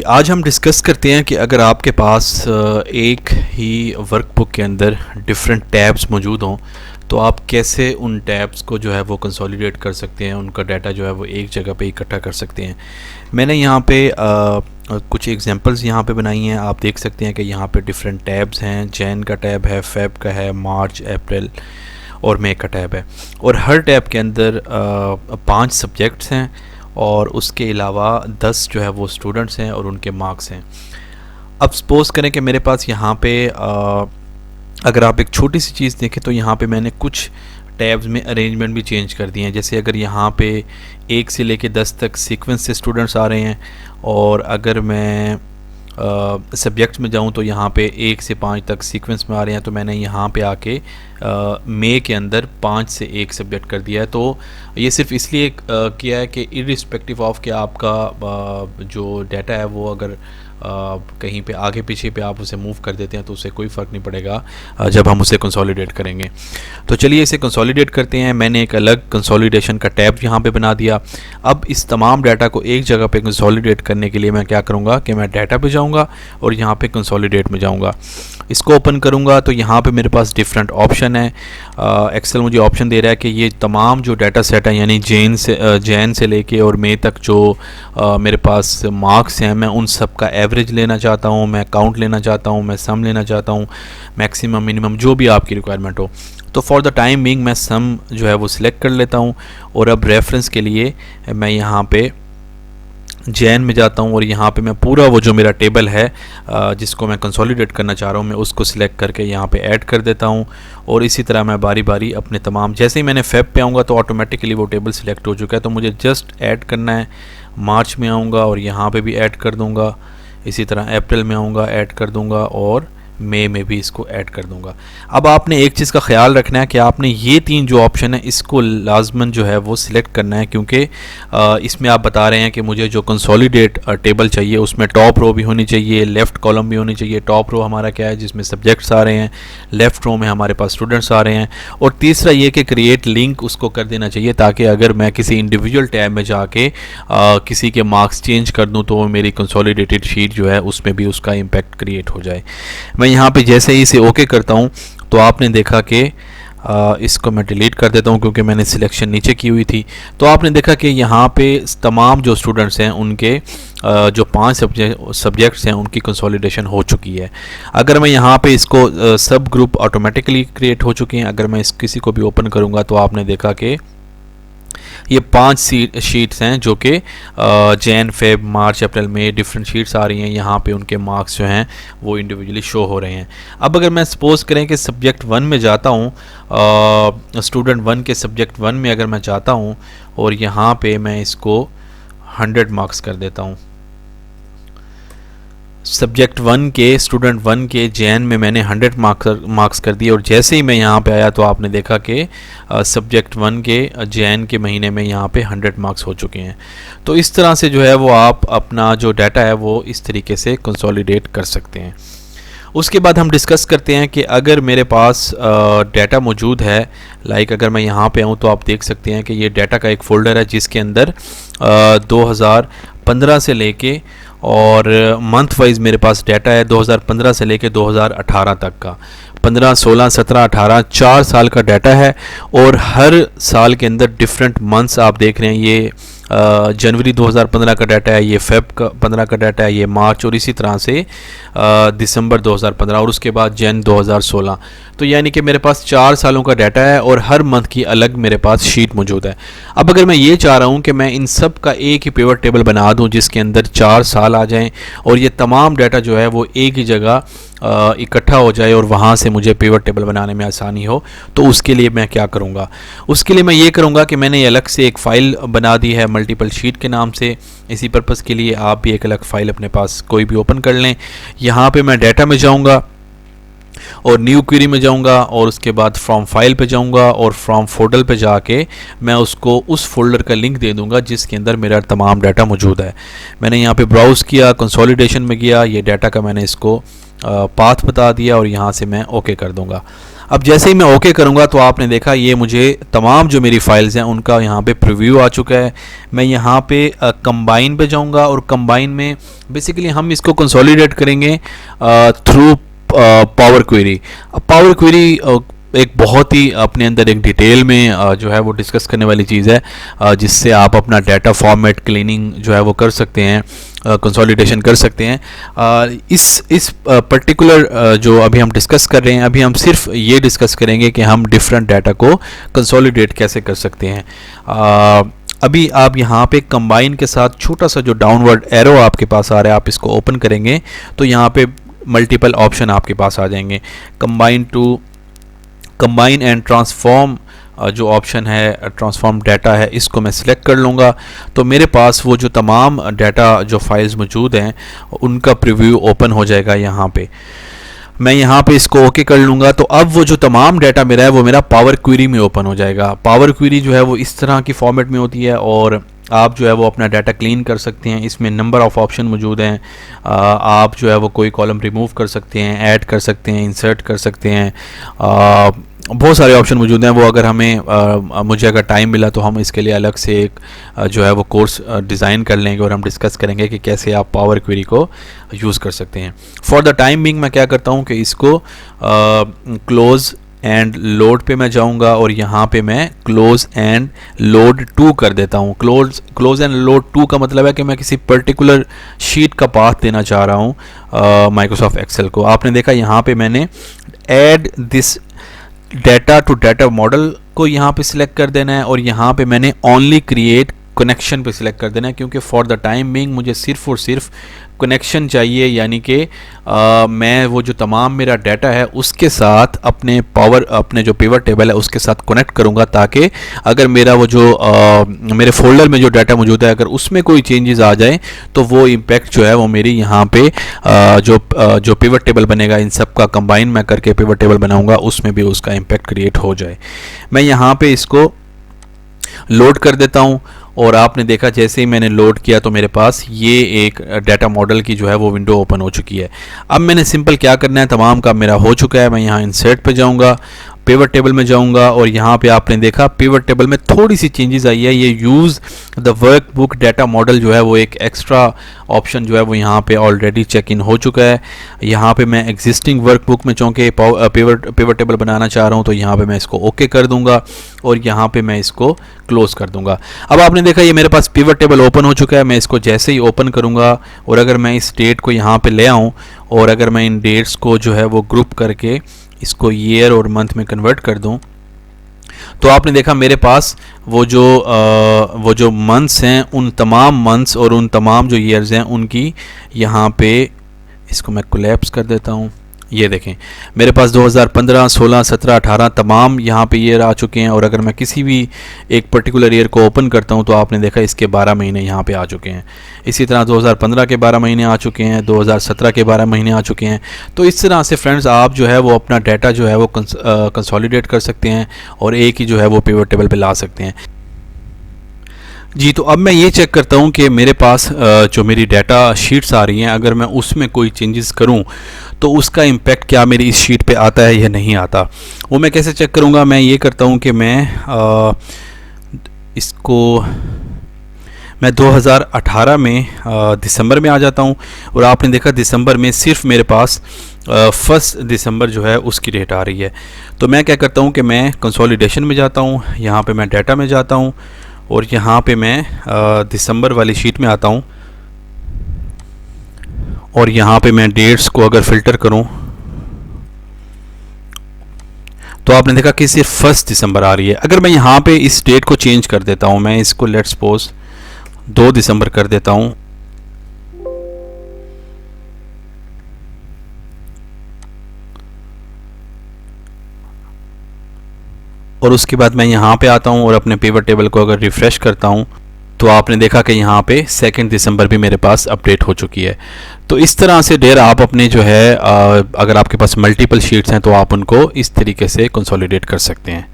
आज हम डिस्कस करते हैं कि अगर आपके पास एक ही वर्कबुक के अंदर डिफरेंट टैब्स मौजूद हों तो आप कैसे उन टैब्स को जो है वो कंसोलिडेट कर सकते हैं, उनका डाटा जो है वो एक जगह पे इकट्ठा कर सकते हैं। मैंने यहाँ पे कुछ एग्जांपल्स यहाँ पे बनाई हैं। आप देख सकते हैं कि यहाँ पे डिफरेंट टैब्स हैं। जैन का टैब है, फेब का है, मार्च, अप्रैल और मई का टैब है। और हर टैब के अंदर 5 सब्जेक्ट्स हैं और उसके अलावा 10 जो है वो स्टूडेंट्स हैं और उनके मार्क्स हैं। अब सपोज़ करें कि मेरे पास यहाँ पे अगर आप एक छोटी सी चीज़ देखें तो यहाँ पे मैंने कुछ टैब्स में अरेंजमेंट भी चेंज कर दिए हैं। जैसे अगर यहाँ पे 1 से लेके 10 तक सीक्वेंस से स्टूडेंट्स आ रहे हैं और अगर मैं सब्जेक्ट्स में जाऊँ तो यहाँ पे 1 से 5 तक सीक्वेंस में आ रहे हैं, तो मैंने यहाँ पे आके मई के अंदर 5 से 1 सब्जेक्ट कर दिया है। तो ये सिर्फ इसलिए किया है कि इर्रिस्पेक्टिव ऑफ कि आपका जो डाटा है वो अगर कहीं पे आगे पीछे पे आप उसे मूव कर देते हैं तो उसे कोई फ़र्क नहीं पड़ेगा जब हम उसे कंसोलिडेट करेंगे। तो चलिए इसे कंसोलिडेट करते हैं। मैंने एक अलग कंसोलिडेशन का टैब यहाँ पे बना दिया। अब इस तमाम डाटा को एक जगह पे कंसोलिडेट करने के लिए मैं क्या करूँगा कि मैं डाटा पे जाऊँगा और यहाँ पे कंसोलिडेट में जाऊँगा। इसको ओपन करूँगा तो यहाँ पे मेरे पास डिफरेंट ऑप्शन है। एक्सेल मुझे ऑप्शन दे रहा है कि ये तमाम जो डाटा सेट है यानी जैन से लेके और मई तक जो मेरे पास मार्क्स हैं, मैं उन सब का एवरेज लेना चाहता हूँ, मैं काउंट लेना चाहता हूँ, मैं सम लेना चाहता हूँ, मैक्सिमम मिनिमम जो भी आपकी रिक्वायरमेंट हो। तो फॉर द टाइम बिंग मैं सम जो है वो सिलेक्ट कर लेता हूँ और अब रेफरेंस के लिए मैं यहाँ पे जैन में जाता हूँ और यहाँ पे मैं पूरा वो जो मेरा टेबल है जिसको मैं कंसोलिडेट करना चाह रहा हूँ मैं उसको सिलेक्ट करके यहाँ पे ऐड कर देता हूँ। और इसी तरह मैं बारी बारी अपने तमाम, जैसे ही मैंने फेब पे आऊँगा तो ऑटोमेटिकली वो टेबल सिलेक्ट हो चुका है, तो मुझे जस्ट ऐड करना है। मार्च में आऊँगा और यहाँ पे भी ऐड कर दूँगा, इसी तरह अप्रैल में आऊँगा ऐड कर दूँगा और मई में भी इसको ऐड कर दूंगा। अब आपने एक चीज़ का ख्याल रखना है कि आपने ये 3 जो ऑप्शन है इसको लाजमन जो है वो सिलेक्ट करना है, क्योंकि इसमें आप बता रहे हैं कि मुझे जो कंसोलिडेट टेबल चाहिए उसमें टॉप रो भी होनी चाहिए, लेफ़्ट कॉलम भी होनी चाहिए। टॉप रो हमारा क्या है जिसमें सब्जेक्ट्स आ रहे हैं, लेफ़्ट रो में हमारे पास स्टूडेंट्स आ रहे हैं, और तीसरा ये कि क्रिएट लिंक उसको कर देना चाहिए ताकि अगर मैं किसी इंडिविजुअल टैब में जाके किसी के मार्क्स चेंज कर दूँ तो मेरी कंसोलिडेटेड शीट जो है उसमें भी उसका इम्पैक्ट क्रिएट हो जाए। मैं यहाँ पे जैसे ही इसे ओके करता हूँ तो आपने देखा कि इसको मैं डिलीट कर देता हूँ क्योंकि मैंने सिलेक्शन नीचे की हुई थी। तो आपने देखा कि यहाँ पे तमाम जो स्टूडेंट्स हैं उनके जो 5 सब्जेक्ट्स हैं उनकी कंसोलिडेशन हो चुकी है। अगर मैं यहाँ पे इसको सब ग्रुप ऑटोमेटिकली क्रिएट हो चुके हैं। अगर मैं किसी को भी ओपन करूँगा तो आपने देखा कि ये 5 शीट्स हैं जो कि जैन, फेब, मार्च, अप्रैल में डिफरेंट शीट्स आ रही हैं। यहाँ पे उनके मार्क्स जो हैं वो इंडिविजुअली शो हो रहे हैं। अब अगर मैं सपोज़ करें कि सब्जेक्ट 1 में जाता हूँ, स्टूडेंट 1 के सब्जेक्ट 1 में अगर मैं जाता हूँ और यहाँ पे मैं इसको 100 मार्क्स कर देता हूँ। सब्जेक्ट 1 के स्टूडेंट 1 के जैन में मैंने 100 मार्क्स कर दिए और जैसे ही मैं यहाँ पे आया तो आपने देखा कि सब्जेक्ट 1 के जैन के महीने में यहाँ पे 100 मार्क्स हो चुके हैं। तो इस तरह से जो है वो आप अपना जो डाटा है वो इस तरीके से कंसोलिडेट कर सकते हैं। उसके बाद हम डिस्कस करते हैं कि अगर मेरे पास डाटा मौजूद है, लाइक अगर मैं यहाँ पे आऊँ तो आप देख सकते हैं कि ये डाटा का एक फ़ोल्डर है जिसके अंदर 2015 से लेके और मंथ वाइज मेरे पास डाटा है 2015 से लेके 2018 तक का। 15, 16, 17, 18 4 साल का डाटा है और हर साल के अंदर डिफरेंट मंथ्स आप देख रहे हैं। ये जनवरी 2015 का डाटा है, ये फेब का 15 का डाटा है, ये मार्च और इसी तरह से दिसंबर 2015 और उसके बाद जैन 2016। तो यानी कि मेरे पास 4 सालों का डाटा है और हर मंथ की अलग मेरे पास शीट मौजूद है। अब अगर मैं ये चाह रहा हूँ कि मैं इन सब का एक ही पिवट टेबल बना दूँ जिसके अंदर 4 साल आ जाएं और ये तमाम डाटा जो है वो एक ही जगह इकट्ठा हो जाए और वहाँ से मुझे पिवट टेबल बनाने में आसानी हो, तो उसके लिए मैं क्या करूँगा? उसके लिए मैं ये करूँगा कि मैंने ये अलग से एक फ़ाइल बना दी है मल्टीपल शीट के नाम से। इसी पर्पज़ के लिए आप भी एक अलग फ़ाइल अपने पास कोई भी ओपन कर लें। यहाँ पे मैं डाटा में जाऊँगा और न्यू क्वेरी में जाऊंगा और उसके बाद फ्रॉम फाइल पे जाऊंगा और फ्रॉम फोल्डर पे जाके मैं उसको उस फोल्डर का लिंक दे दूंगा जिसके अंदर मेरा तमाम डाटा मौजूद है। मैंने यहाँ पे ब्राउज़ किया, कंसोलिडेशन में गया, ये डाटा का मैंने इसको पाथ बता दिया और यहाँ से मैं ओके कर दूंगा। अब जैसे ही मैं ओके करूँगा तो आपने देखा ये मुझे तमाम जो मेरी फाइल्स हैं उनका यहाँ पे प्रीव्यू आ चुका है। मैं यहाँ पे कंबाइन पे जाऊँगा और कंबाइन में बेसिकली हम इसको कंसोलिडेट करेंगे थ्रू पावर क्वेरी। अब पावर क्वेरी एक बहुत ही अपने अंदर एक डिटेल में जो है वो डिस्कस करने वाली चीज़ है, जिससे आप अपना डाटा फॉर्मेट क्लीनिंग जो है वो कर सकते हैं, कंसोलिडेशन कर सकते हैं। इस पर्टिकुलर जो अभी हम डिस्कस कर रहे हैं, अभी हम सिर्फ ये डिस्कस करेंगे कि हम डिफरेंट डाटा को कंसोलिडेट कैसे कर सकते हैं। अभी आप यहाँ पे कंबाइन के साथ छोटा सा जो डाउनवर्ड एरो आपके पास आ रहा है, आप इसको ओपन करेंगे तो यहाँ पे मल्टीपल ऑप्शन आपके पास आ जाएंगे। कंबाइन एंड ट्रांसफॉर्म जो ऑप्शन है, ट्रांसफॉर्म डाटा है, इसको मैं सिलेक्ट कर लूँगा तो मेरे पास वो जो तमाम डाटा जो फाइल्स मौजूद हैं उनका प्रीव्यू ओपन हो जाएगा। यहाँ पे मैं यहाँ पे इसको ओके कर लूँगा तो अब वो जो तमाम डाटा मेरा है वो मेरा पावर क्वेरी में ओपन हो जाएगा। पावर क्वेरी जो है वो इस तरह की फॉर्मेट में होती है और आप जो है वो अपना डाटा क्लीन कर सकते हैं। इसमें नंबर ऑफ़ ऑप्शन मौजूद हैं। आप जो है वो कोई कॉलम रिमूव कर सकते हैं, ऐड कर सकते हैं, इंसर्ट कर सकते हैं। बहुत सारे ऑप्शन मौजूद हैं। वो अगर हमें मुझे अगर टाइम मिला तो हम इसके लिए अलग से एक जो है वो कोर्स डिज़ाइन कर लेंगे और हम डिस्कस करेंगे कि कैसे आप पावर क्वेरी को यूज़ कर सकते हैं। फॉर द टाइम बिंग मैं क्या करता हूँ कि इसको क्लोज़ एंड लोड पे मैं जाऊंगा और यहाँ पे मैं क्लोज एंड लोड टू कर देता हूँ। क्लोज एंड लोड टू का मतलब है कि मैं किसी पर्टिकुलर शीट का पाथ देना चाह रहा हूँ माइक्रोसॉफ्ट एक्सेल को। आपने देखा यहाँ पे मैंने add this data to data model को यहाँ पे सिलेक्ट कर देना है और यहाँ पे मैंने ओनली क्रिएट कनेक्शन पे सिलेक्ट कर देना है, क्योंकि फॉर द टाइम बिंग मुझे सिर्फ और सिर्फ कनेक्शन चाहिए। यानी कि मैं वो जो तमाम मेरा डाटा है उसके साथ अपने जो पिवट टेबल है उसके साथ कनेक्ट करूँगा, ताकि अगर मेरा वो जो मेरे फोल्डर में जो डाटा मौजूद है अगर उसमें कोई चेंजेस आ जाए तो वो इम्पैक्ट जो है वो मेरी यहाँ पे जो पिवट टेबल बनेगा इन सब का कंबाइन मैं करके पिवट टेबल बनाऊँगा, उसमें भी उसका इम्पैक्ट क्रिएट हो जाए। मैं यहाँ पे इसको लोड कर देता हूँ और आपने देखा जैसे ही मैंने लोड किया तो मेरे पास ये एक डाटा मॉडल की जो है वो विंडो ओपन हो चुकी है। अब मैंने सिंपल क्या करना है, तमाम काम मेरा हो चुका है। मैं यहाँ इंसर्ट पे जाऊँगा, पिवट टेबल में जाऊँगा और यहाँ पे आपने देखा पिवट टेबल में थोड़ी सी चेंजेस आई है। ये use the workbook data model जो है वो एक एक्स्ट्रा ऑप्शन जो है वो यहाँ पे ऑलरेडी चेक इन हो चुका है। यहाँ पे मैं एग्जिस्टिंग वर्कबुक में चूँकि पिवट टेबल बनाना चाह रहा हूँ तो यहाँ पे मैं इसको ओके कर दूँगा और यहाँ पे मैं इसको क्लोज कर दूँगा। अब आपने देखा ये मेरे पास पिवट टेबल ओपन हो चुका है। मैं इसको जैसे ही ओपन करूँगा और अगर मैं इस डेट को यहाँ पे ले आऊँ और अगर मैं इन डेट्स को जो है वो ग्रुप करके इसको ईयर और मंथ में कन्वर्ट कर दूं तो आपने देखा मेरे पास वो जो मंथ्स हैं उन तमाम मंथ्स और उन तमाम जो ईयर्स हैं उनकी यहाँ पे, इसको मैं कोलैप्स कर देता हूँ। ये देखें मेरे पास 2015, 16, 17, 18 तमाम यहाँ पे ईयर आ चुके हैं और अगर मैं किसी भी एक पर्टिकुलर ईयर को ओपन करता हूँ तो आपने देखा इसके 12 महीने यहाँ पे आ चुके हैं। इसी तरह 2015 के 12 महीने आ चुके हैं, 2017 के 12 महीने आ चुके हैं। तो इस तरह से फ्रेंड्स आप जो है वो अपना डाटा जो है वो कंसोलिडेट कर सकते हैं और एक ही जो है वो पिवट टेबल पे ला सकते हैं। जी, तो अब मैं ये चेक करता हूँ कि मेरे पास जो मेरी डाटा शीट्स आ रही हैं अगर मैं उसमें कोई चेंजेस करूँ तो उसका इम्पैक्ट क्या मेरी इस शीट पे आता है या नहीं आता। वो मैं कैसे चेक करूँगा, मैं ये करता हूँ कि मैं 2018 में दिसंबर में आ जाता हूँ और आपने देखा दिसंबर में सिर्फ मेरे पास 1 दिसंबर जो है उसकी डेट आ रही है। तो मैं क्या करता हूँ कि मैं कंसोलिडेशन में जाता हूँ, यहाँ पे मैं डाटा में जाता हूँ और यहाँ पे मैं दिसंबर वाली शीट में आता हूँ और यहाँ पे मैं डेट्स को अगर फ़िल्टर करूँ तो आपने देखा कि सिर्फ 1 दिसंबर आ रही है। अगर मैं यहाँ पे इस डेट को चेंज कर देता हूँ, मैं इसको लेट्स सपोज 2 दिसंबर कर देता हूँ और उसके बाद मैं यहाँ पे आता हूँ और अपने पिवट टेबल को अगर रिफ़्रेश करता हूँ तो आपने देखा कि यहाँ पे 2 दिसंबर भी मेरे पास अपडेट हो चुकी है। तो इस तरह से डेर आप अपने जो है अगर आपके पास मल्टीपल शीट्स हैं तो आप उनको इस तरीके से कंसोलिडेट कर सकते हैं।